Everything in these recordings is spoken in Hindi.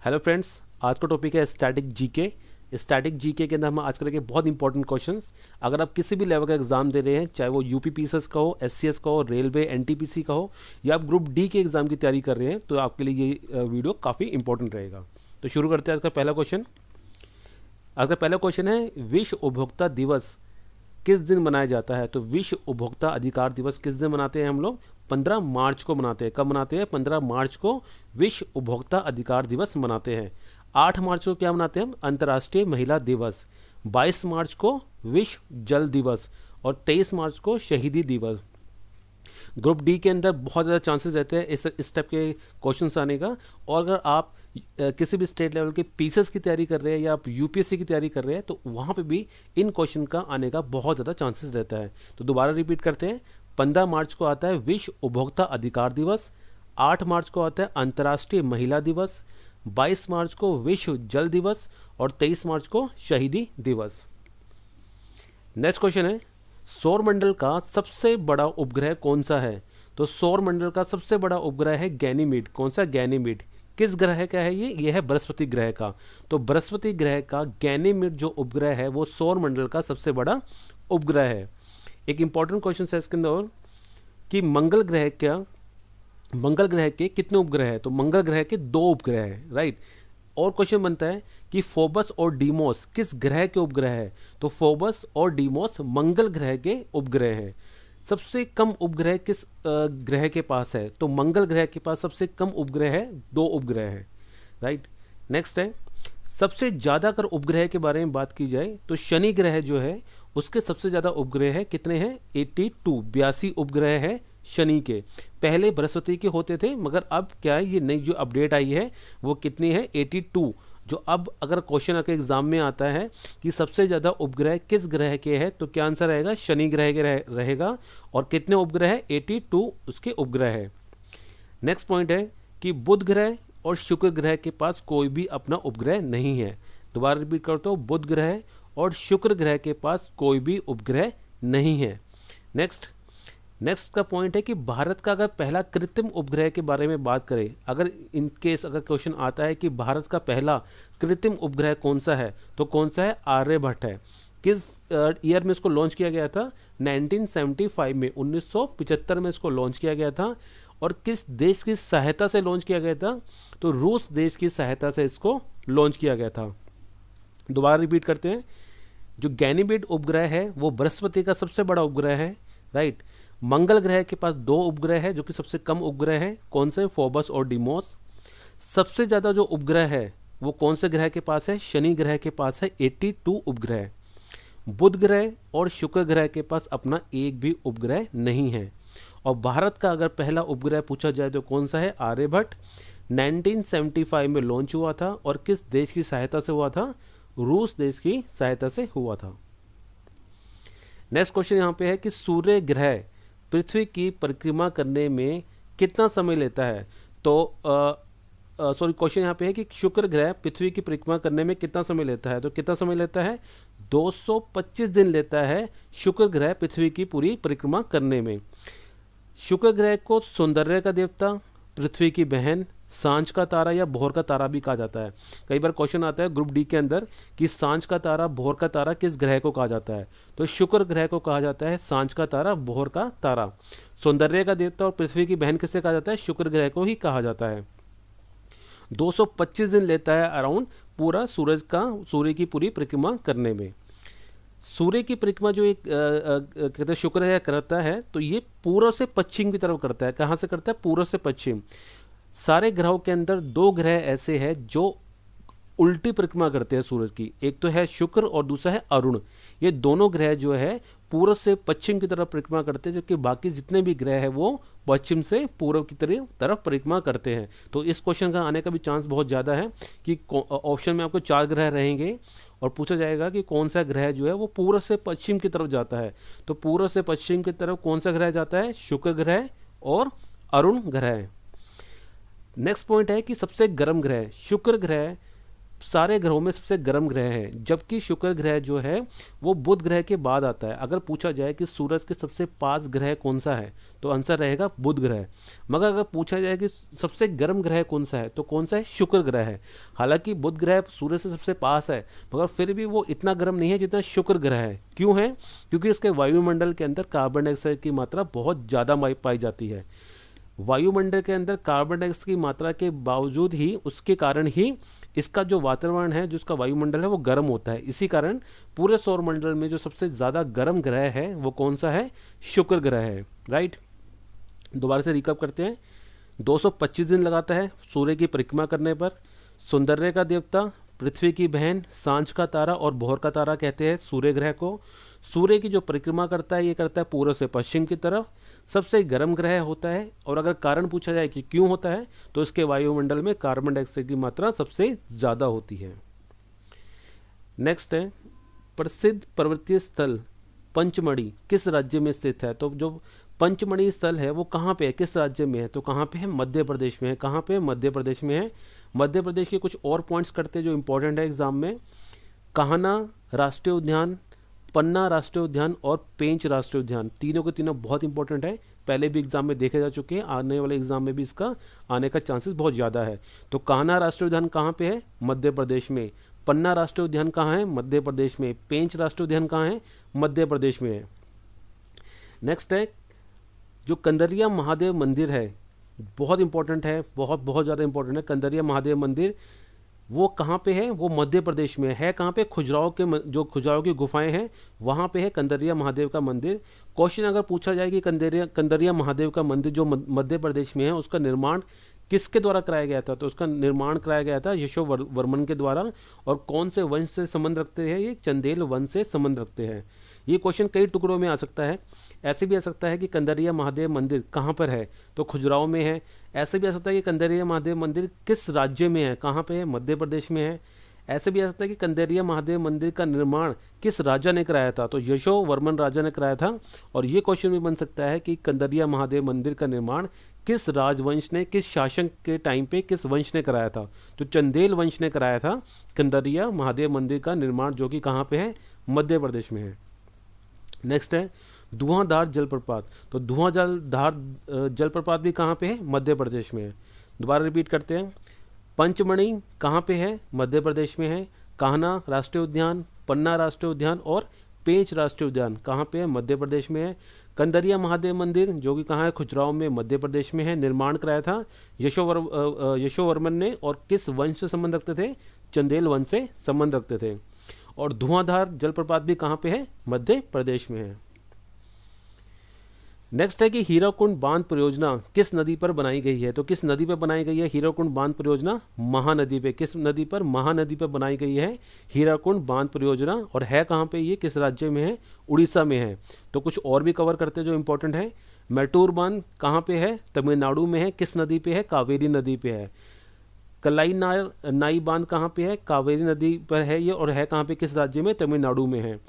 हेलो फ्रेंड्स, आज का टॉपिक है स्टैटिक जीके। स्टैटिक जीके के अंदर हम आज करेंगे बहुत इंपॉर्टेंट क्वेश्चंस। अगर आप किसी भी लेवल का एग्जाम दे रहे हैं, चाहे वो यूपीपीएसएस का हो, एससीएस का हो, रेलवे, एनटीपीसी का हो, या आप ग्रुप डी के एग्जाम की तैयारी कर रहे हैं, तो आपके लिए ये वीडियो काफ़ी इंपॉर्टेंट रहेगा। तो शुरू करते हैं आज का पहला क्वेश्चन। अगर पहला क्वेश्चन है, विश्व उपभोक्ता दिवस किस दिन मनाया जाता है? तो विश्व उपभोक्ता अधिकार दिवस किस दिन मनाते हैं हम लोग? 15 मार्च को मनाते हैं। कब मनाते हैं? 15 मार्च को विश्व उपभोक्ता अधिकार दिवस मनाते हैं। 8 मार्च को क्या मनाते हैं हम? अंतर्राष्ट्रीय महिला दिवस। 22 मार्च को विश्व जल दिवस और 23 मार्च को शहीदी दिवस। ग्रुप डी के अंदर बहुत ज़्यादा चांसेस रहते हैं इस टाइप के क्वेश्चंस आने का। और अगर आप किसी भी स्टेट लेवल के पीसेस की तैयारी कर रहे हैं या आप यूपीएससी की तैयारी कर रहे हैं, तो वहाँ पे भी इन क्वेश्चन का आने का बहुत ज़्यादा चांसेस रहता है। तो दोबारा रिपीट करते हैं। 15 मार्च को आता है विश्व उपभोक्ता अधिकार दिवस, 8 मार्च को आता है अंतर्राष्ट्रीय महिला दिवस, 22 मार्च को विश्व जल दिवस और 23 मार्च को शहीदी दिवस। नेक्स्ट क्वेश्चन है, सौरमंडल का सबसे बड़ा उपग्रह कौन सा है? तो सौरमंडल का सबसे बड़ा उपग्रह है गैनीमीड। कौन सा? गैनीमीड। किस ग्रह का है ये है बृहस्पति ग्रह का। तो बृहस्पति ग्रह का गैनीमीड जो उपग्रह है वो सौरमंडल का सबसे बड़ा उपग्रह है। एक इंपॉर्टेंट क्वेश्चन है इसके अंदर कि मंगल ग्रह के कितने उपग्रह है? तो मंगल ग्रह के 2 उपग्रह है, राइट। और क्वेश्चन बनता है कि फोबस और डीमोस किस ग्रह के उपग्रह है? तो फोबस और डीमोस मंगल ग्रह के उपग्रह हैं। सबसे कम उपग्रह किस ग्रह के पास है? तो मंगल ग्रह के पास सबसे कम उपग्रह है, 2 उपग्रह है, राइट। नेक्स्ट है, सबसे ज़्यादा अगर उपग्रह के बारे में बात की जाए तो शनि ग्रह जो है उसके सबसे ज़्यादा उपग्रह है। कितने हैं? 82 उपग्रह है शनि के। पहले बृहस्पति के होते थे, मगर अब क्या है, ये नई जो अपडेट आई है वो कितनी है? 82। जो अब अगर क्वेश्चन आपके एग्जाम में आता है कि सबसे ज़्यादा उपग्रह किस ग्रह के है, तो क्या आंसर रहेगा? शनि ग्रह के रहेगा। और कितने उपग्रह है? 82 उसके उपग्रह है। नेक्स्ट पॉइंट है कि बुध ग्रह और शुक्र ग्रह के पास कोई भी अपना उपग्रह नहीं है। दोबारा रिपीट करता हूँ, बुध ग्रह और शुक्र ग्रह के पास कोई भी उपग्रह नहीं है। नेक्स्ट का पॉइंट है कि भारत का अगर पहला कृत्रिम उपग्रह के बारे में बात करें, अगर इन केस अगर क्वेश्चन आता है कि भारत का पहला कृत्रिम उपग्रह कौन सा है, तो कौन सा है? आर्यभट्ट है। किस ईयर में इसको लॉन्च किया गया था? 1975 में, 1975 में इसको लॉन्च किया गया था। और किस देश की सहायता से लॉन्च किया गया था? तो रूस देश की सहायता से इसको लॉन्च किया गया था। दोबारा रिपीट करते हैं, जो गैनीमेड उपग्रह है वो बृहस्पति का सबसे बड़ा उपग्रह है, राइट। मंगल ग्रह के पास 2 उपग्रह है जो कि सबसे कम उपग्रह है। कौन से? फोबस और डीमोस। सबसे ज्यादा जो उपग्रह है वो कौन से ग्रह के पास है? शनि ग्रह के पास है, 82 उपग्रह। बुध ग्रह और शुक्र ग्रह के पास अपना एक भी उपग्रह नहीं है। और भारत का अगर पहला उपग्रह पूछा जाए तो कौन सा है? आर्यभट्ट। 1975 में लॉन्च हुआ था और किस देश की सहायता से हुआ था? रूस देश की सहायता से हुआ था। नेक्स्ट क्वेश्चन यहाँ पे है कि सूर्य ग्रह पृथ्वी की परिक्रमा करने में कितना समय लेता है? तो क्वेश्चन यहाँ पे है कि शुक्र ग्रह पृथ्वी की परिक्रमा करने में कितना समय लेता है? तो कितना समय लेता है? 225 दिन लेता है शुक्र ग्रह पृथ्वी की पूरी परिक्रमा करने में। शुक्र ग्रह को सौंदर्य का देवता, पृथ्वी की बहन, सांझ का तारा या भोर का तारा भी कहा जाता है। कई बार क्वेश्चन आता है ग्रुप डी के अंदर कि सांझ का तारा, भोर का तारा किस ग्रह को कहा जाता है? तो शुक्र ग्रह को कहा जाता है सांझ का तारा, भोर का तारा। सौंदर्य का देवता और पृथ्वी की बहन किसे कहा जाता है? शुक्र ग्रह को ही कहा जाता है। 225 दिन लेता है अराउंड पूरा सूर्य की पूरी परिक्रमा करने में। सूर्य की परिक्रमा जो एक कहते हैं शुक्र ग्रह करता है, तो ये पूर्व से पश्चिम की तरफ करता है। कहाँ से करता है? पूर्व से पश्चिम। सारे ग्रहों के अंदर 2 ग्रह ऐसे हैं जो उल्टी परिक्रमा करते हैं सूरज की। एक तो है शुक्र और दूसरा है अरुण। ये दोनों ग्रह जो है पूर्व से पश्चिम की तरफ परिक्रमा करते हैं, जबकि बाकी जितने भी ग्रह हैं वो पश्चिम से पूर्व की तरफ परिक्रमा करते हैं। तो इस क्वेश्चन का आने का भी चांस बहुत ज़्यादा है कि ऑप्शन में आपको 4 ग्रह रहेंगे और पूछा जाएगा कि कौन सा ग्रह जो है वो पूर्व से पश्चिम की तरफ जाता है। तो पूर्व से पश्चिम की तरफ कौन सा ग्रह जाता है? शुक्र ग्रह और अरुण ग्रह। नेक्स्ट पॉइंट है कि सबसे गर्म ग्रह शुक्र ग्रह सारे ग्रहों में सबसे गर्म ग्रह है, जबकि शुक्र ग्रह जो है वो बुध ग्रह के बाद आता है। अगर पूछा जाए कि सूरज के सबसे पास ग्रह कौन सा है तो आंसर रहेगा बुध ग्रह। मगर अगर पूछा जाए कि सबसे गर्म ग्रह कौन सा है तो कौन सा है, शुक्र ग्रह है। हालांकि बुध ग्रह सूरज से सबसे पास है मगर फिर भी वो इतना गर्म नहीं है जितना शुक्र ग्रह है। क्यों है? क्योंकि उसके वायुमंडल के अंदर कार्बन डाइऑक्साइड की मात्रा बहुत ज़्यादा पाई जाती है। वायुमंडल के अंदर कार्बन डाइऑक्साइड की मात्रा के बावजूद ही, उसके कारण ही इसका जो वातावरण है, जो उसका वायुमंडल है वो गर्म होता है। इसी कारण पूरे सौर मंडल में जो सबसे ज़्यादा गर्म ग्रह है वो कौन सा है, शुक्र ग्रह है। राइट, दोबारा से रिकैप करते हैं। 225 दिन लगाता है सूर्य की परिक्रमा करने पर। सौंदर्य का देवता, पृथ्वी की बहन, सांझ का तारा और भोर का तारा कहते हैं सूर्य ग्रह को। सूर्य की जो परिक्रमा करता है ये करता है पूर्व से पश्चिम की तरफ। सबसे गर्म ग्रह होता है और अगर कारण पूछा जाए कि क्यों होता है तो इसके वायुमंडल में कार्बन डाइऑक्साइड की मात्रा सबसे ज़्यादा होती है। नेक्स्ट है, प्रसिद्ध पर्वतीय स्थल पंचमढ़ी किस राज्य में स्थित है? तो जो पंचमढ़ी स्थल है वो कहाँ पे है, किस राज्य में है? तो कहाँ पे है, मध्य प्रदेश में है। कहाँ पे है, मध्य प्रदेश में है। मध्य प्रदेश के कुछ और पॉइंट्स करते हैं जो इंपॉर्टेंट है एग्जाम में। कान्हा राष्ट्रीय उद्यान, पन्ना राष्ट्रीय उद्यान और पेंच राष्ट्रीय उद्यान, तीनों के तीनों बहुत इंपॉर्टेंट है, पहले भी एग्जाम में देखे जा चुके हैं, आने वाले एग्जाम में भी इसका आने का चांसेस बहुत ज़्यादा है। तो कान्हा राष्ट्रीय उद्यान कहाँ पे है, मध्य प्रदेश में। पन्ना राष्ट्रीय उद्यान कहाँ है, मध्य प्रदेश में। पेंच राष्ट्रीय उद्यान कहाँ है, मध्य प्रदेश में है। नेक्स्ट है, जो कंदरिया महादेव मंदिर है बहुत इंपॉर्टेंट है, बहुत ज़्यादा इंपॉर्टेंट है। कंदरिया महादेव मंदिर वो कहाँ पे है, वो मध्य प्रदेश में है। कहाँ पे, खुजराहो के जो खुजराहो की गुफाएं हैं वहाँ पे है कंदरिया महादेव का मंदिर। क्वेश्चन अगर पूछा जाए कि कंदरिया महादेव का मंदिर जो मध्य प्रदेश में है उसका निर्माण किसके द्वारा कराया गया था, तो उसका निर्माण कराया गया था यशोवर्मन के द्वारा। और कौन से वंश से संबंध रखते हैं, ये चंदेल वंश से संबंध रखते हैं। ये क्वेश्चन कई टुकड़ों में आ सकता है। ऐसे भी आ सकता है कि कंदरिया महादेव मंदिर कहाँ पर है, तो खुजराहो में है। ऐसे भी आ सकता है कि कंदरिया महादेव मंदिर किस राज्य में है, कहाँ पे है, मध्य प्रदेश में है। ऐसे भी आ सकता है कि कंदरिया महादेव मंदिर का निर्माण किस राजा ने कराया था, तो यशोवर्मन राजा ने कराया था। और ये क्वेश्चन भी बन सकता है कि कंदरिया महादेव मंदिर का निर्माण किस राजवंश ने, किस शासक के टाइम पे किस वंश ने कराया था, तो चंदेल वंश ने कराया था कंदरिया महादेव मंदिर का निर्माण, जो कि कहाँ पे है, मध्य प्रदेश में है। नेक्स्ट है धुआंधार जलप्रपात, तो धुआंधार जलप्रपात भी कहाँ पे है, मध्य प्रदेश में है। दोबारा रिपीट करते हैं, पंचमढ़ी कहाँ पे है, मध्य प्रदेश में है। कान्हा राष्ट्रीय उद्यान, पन्ना राष्ट्रीय उद्यान और पेंच राष्ट्रीय उद्यान कहाँ पे है, मध्य प्रदेश में है। कंदरिया महादेव मंदिर जो कि कहाँ है, खुजराहो में, मध्य प्रदेश में है। निर्माण कराया था यशोवर्मन ने और किस वंश से संबंध रखते थे, चंदेल वंश से संबंध रखते थे। और धुआंधार जलप्रपात भी कहाँ पे है, मध्य प्रदेश में है। नेक्स्ट है कि हीराकुंड बांध परियोजना किस नदी पर बनाई गई है, तो किस नदी पर बनाई गई है हीराकुंड बांध परियोजना, महानदी पे। किस नदी पर, महानदी पर बनाई गई है हीराकुंड बांध परियोजना। और है कहाँ पे, ये किस राज्य में है, उड़ीसा में है। तो कुछ और भी कवर करते हैं जो इंपॉर्टेंट है। मैटूर बांध कहाँ पे है, तमिलनाडु में है। किस नदी पे है, कावेरी नदी पे है। कलाई नाई बांध कहाँ पे है, कावेरी नदी पर है ये, और है कहाँ पे, किस राज्य में, तमिलनाडु में है।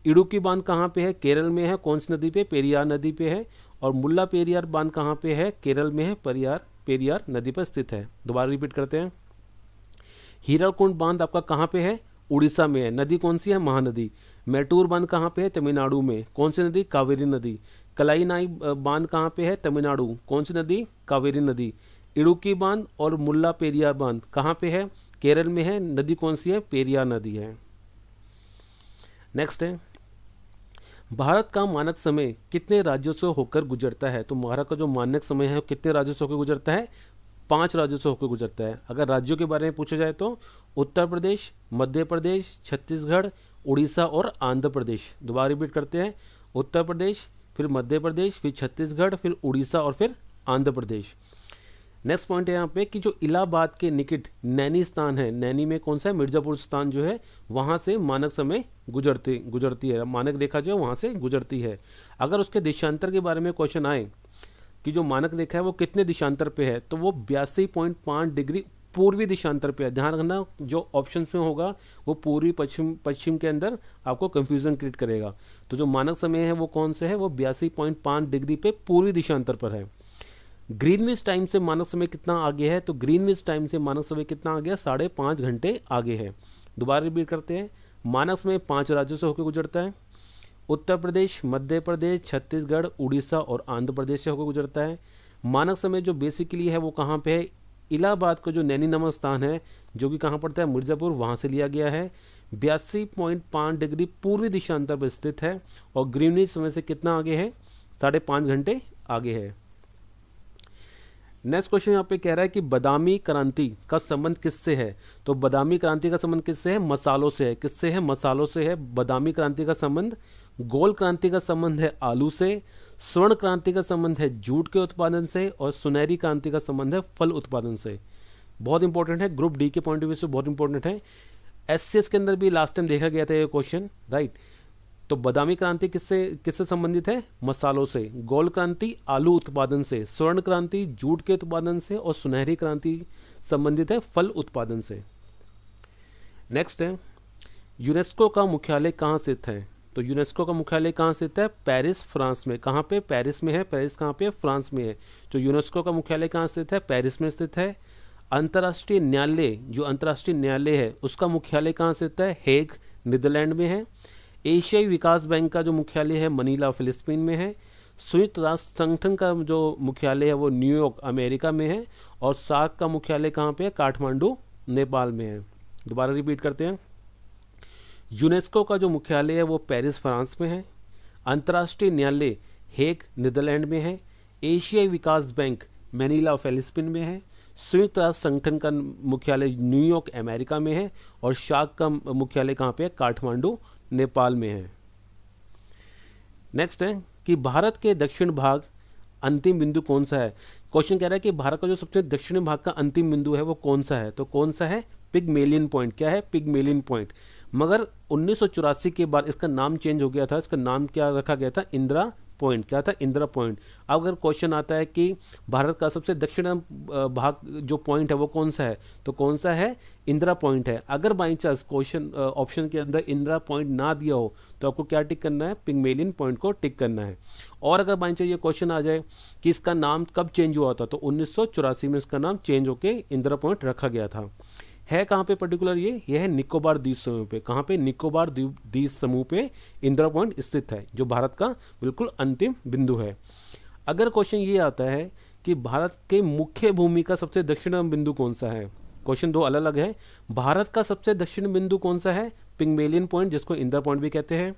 इडुक्की बांध कहाँ पे है, केरल में है। कौन सी नदी पे, पेरियार नदी पे है। और मुल्ला पेरियार बांध कहाँ पे है, केरल में है, पेरियार नदी पर स्थित है। दोबारा रिपीट करते हैं, हीराकुंड बांध आपका कहाँ पे है, उड़ीसा में है। नदी कौन सी है, महानदी। मैटूर बांध कहाँ पे है, तमिलनाडु में। कौन सी नदी, कावेरी नदी। कलाई नाई बांध कहाँ पे है, तमिलनाडु। कौन सी नदी, कावेरी नदी। इडुक्की बांध और मुल्ला पेरियार बांध कहाँ पे है, केरल में है। नदी कौन सी है, पेरियार नदी है। नेक्स्ट है, भारत का मानक समय कितने राज्यों से होकर गुजरता है, तो भारत का जो मानक समय है कितने राज्यों से होकर गुजरता है, 5 राज्यों से होकर गुजरता है। अगर राज्यों के बारे में पूछा जाए तो उत्तर प्रदेश, मध्य प्रदेश, छत्तीसगढ़, उड़ीसा और आंध्र प्रदेश। दोबारा रिपीट करते हैं, उत्तर प्रदेश, फिर मध्य प्रदेश, फिर छत्तीसगढ़, फिर उड़ीसा और फिर आंध्र प्रदेश। नेक्स्ट पॉइंट है यहाँ पे कि जो इलाहाबाद के निकट नैनी स्थान है, नैनी में कौन सा है, मिर्जापुर स्थान जो है, वहाँ से मानक समय गुजरती है, मानक रेखा जो है वहाँ से गुजरती है। अगर उसके देशांतर के बारे में क्वेश्चन आए कि जो मानक रेखा है वो कितने देशांतर पे है, तो वो 82.5 डिग्री पूर्वी देशांतर पे है। ध्यान रखना, जो ऑप्शन में होगा वो पूर्वी पश्चिम के अंदर आपको कंफ्यूजन क्रिएट करेगा। तो जो मानक समय है वो कौन से है, वो 82.5 डिग्री पे पूर्वी देशांतर पर है। ग्रीनविच टाइम से मानक समय कितना आगे है, तो ग्रीनविच टाइम से मानक समय कितना आगे है, 5.5 घंटे आगे है। दोबारा रिपीट करते हैं, मानक समय 5 राज्यों से होकर गुजरता है, उत्तर प्रदेश, मध्य प्रदेश, छत्तीसगढ़, उड़ीसा और आंध्र प्रदेश से होकर गुजरता है। मानक समय जो बेसिकली है वो कहाँ पे है, इलाहाबाद का जो नैनी नामक स्थान है जो कि कहाँ पड़ता है, मिर्ज़ापुर, वहाँ से लिया गया है। 82.5 डिग्री पूर्वी दिशांतर पर स्थित है और ग्रीनविच समय से कितना आगे है, 5.5 घंटे आगे है। नेक्स्ट क्वेश्चन यहाँ पे कह रहा है कि बादामी क्रांति का संबंध किससे है, तो बादामी क्रांति का संबंध किससे है, मसालों से है। किससे है, मसालों से है। बादामी क्रांति का संबंध, गोल क्रांति का संबंध है आलू से, स्वर्ण क्रांति का संबंध है जूट के उत्पादन से और सुनहरी क्रांति का संबंध है फल उत्पादन से। बहुत इंपॉर्टेंट है, ग्रुप डी के पॉइंट ऑफ व्यू से बहुत इंपॉर्टेंट है। एससीएस के अंदर भी लास्ट टाइम देखा गया था ये क्वेश्चन, राइट। तो बादामी क्रांति किससे किससे संबंधित है, मसालों से। गोल क्रांति आलू उत्पादन से, स्वर्ण क्रांति जूट के उत्पादन से और सुनहरी क्रांति संबंधित है फल उत्पादन से। नेक्स्ट है, यूनेस्को का मुख्यालय कहाँ स्थित है, तो यूनेस्को का मुख्यालय कहाँ स्थित है, पेरिस, फ्रांस में। कहाँ पे, पेरिस में है। पेरिस कहाँ पे, फ्रांस में है। तो यूनेस्को का मुख्यालय कहाँ स्थित है, पेरिस में स्थित है। अंतर्राष्ट्रीय न्यायालय, जो अंतर्राष्ट्रीय न्यायालय है उसका मुख्यालय कहाँ स्थित है, हेग, नीदरलैंड में है। एशियाई विकास बैंक का जो मुख्यालय है मनीला, फिलिस्तीन में है। संयुक्त राष्ट्र संगठन का जो मुख्यालय है वो न्यूयॉर्क, अमेरिका में है। और सार्क का मुख्यालय कहाँ पे है, काठमांडू, नेपाल में है। दोबारा रिपीट करते हैं, यूनेस्को का जो मुख्यालय है वो पेरिस, फ्रांस में है। अंतर्राष्ट्रीय न्यायालय हेग, नीदरलैंड में है। एशियाई विकास बैंक मनीला, फिलिस्तीन में है। संयुक्त राष्ट्र संगठन का मुख्यालय न्यूयॉर्क, अमेरिका में है। और सार्क का मुख्यालय कहाँ पे है, काठमांडू, नेपाल में है। नेक्स्ट है कि भारत के दक्षिण भाग अंतिम बिंदु कौन सा है। क्वेश्चन कह रहा है कि भारत का जो सबसे दक्षिणी भाग का अंतिम बिंदु है वो कौन सा है, तो कौन सा है, पिगमेलियन पॉइंट। क्या है, पिगमेलियन पॉइंट। मगर 1984 के बाद इसका नाम चेंज हो गया था। इसका नाम क्या रखा गया था, इंदिरा पॉइंट। क्या था, इंदिरा पॉइंट। अब अगर क्वेश्चन आता है कि भारत का सबसे दक्षिण भाग जो पॉइंट है वो कौन सा है, तो कौन सा है, इंदिरा पॉइंट है। अगर बाई चांस क्वेश्चन ऑप्शन के अंदर इंदिरा पॉइंट ना दिया हो तो आपको क्या टिक करना है, पिगमेलियन पॉइंट को टिक करना है। और अगर बाई चांस ये क्वेश्चन आ जाए कि इसका नाम कब चेंज हुआ था, तो 1984 में इसका नाम चेंज होकर इंदिरा पॉइंट रखा गया था। है कहाँ पे पर्टिकुलर, ये है निकोबार द्वीप समूह पे। कहाँ पे, निकोबार द्वीप समूह पे इंदिरा पॉइंट स्थित है, जो भारत का बिल्कुल अंतिम बिंदु है। अगर क्वेश्चन ये आता है कि भारत के मुख्य भूमि का सबसे दक्षिण बिंदु कौन सा है, क्वेश्चन दो अलग अलग है। भारत का सबसे दक्षिण बिंदु कौन सा है, पिगमेलियन पॉइंट, जिसको इंदिरा पॉइंट भी कहते हैं।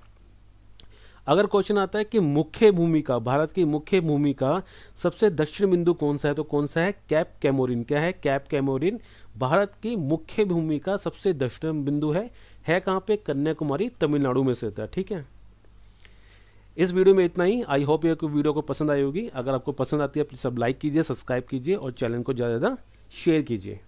अगर क्वेश्चन आता है कि मुख्य भूमि का, भारत की मुख्य भूमि का सबसे दक्षिण बिंदु कौन सा है, तो कौन सा है, कैप कैमोरिन। क्या है, कैप कैमोरिन भारत की मुख्य भूमि का सबसे दक्षिण बिंदु है कहाँ पे, कन्याकुमारी, तमिलनाडु में स्थित है। ठीक है, इस वीडियो में इतना ही। आई होप ये वीडियो को पसंद आई होगी। अगर आपको पसंद आती है प्लीज सब लाइक कीजिए, सब्सक्राइब कीजिए और चैनल को ज़्यादा से ज़्यादा शेयर कीजिए।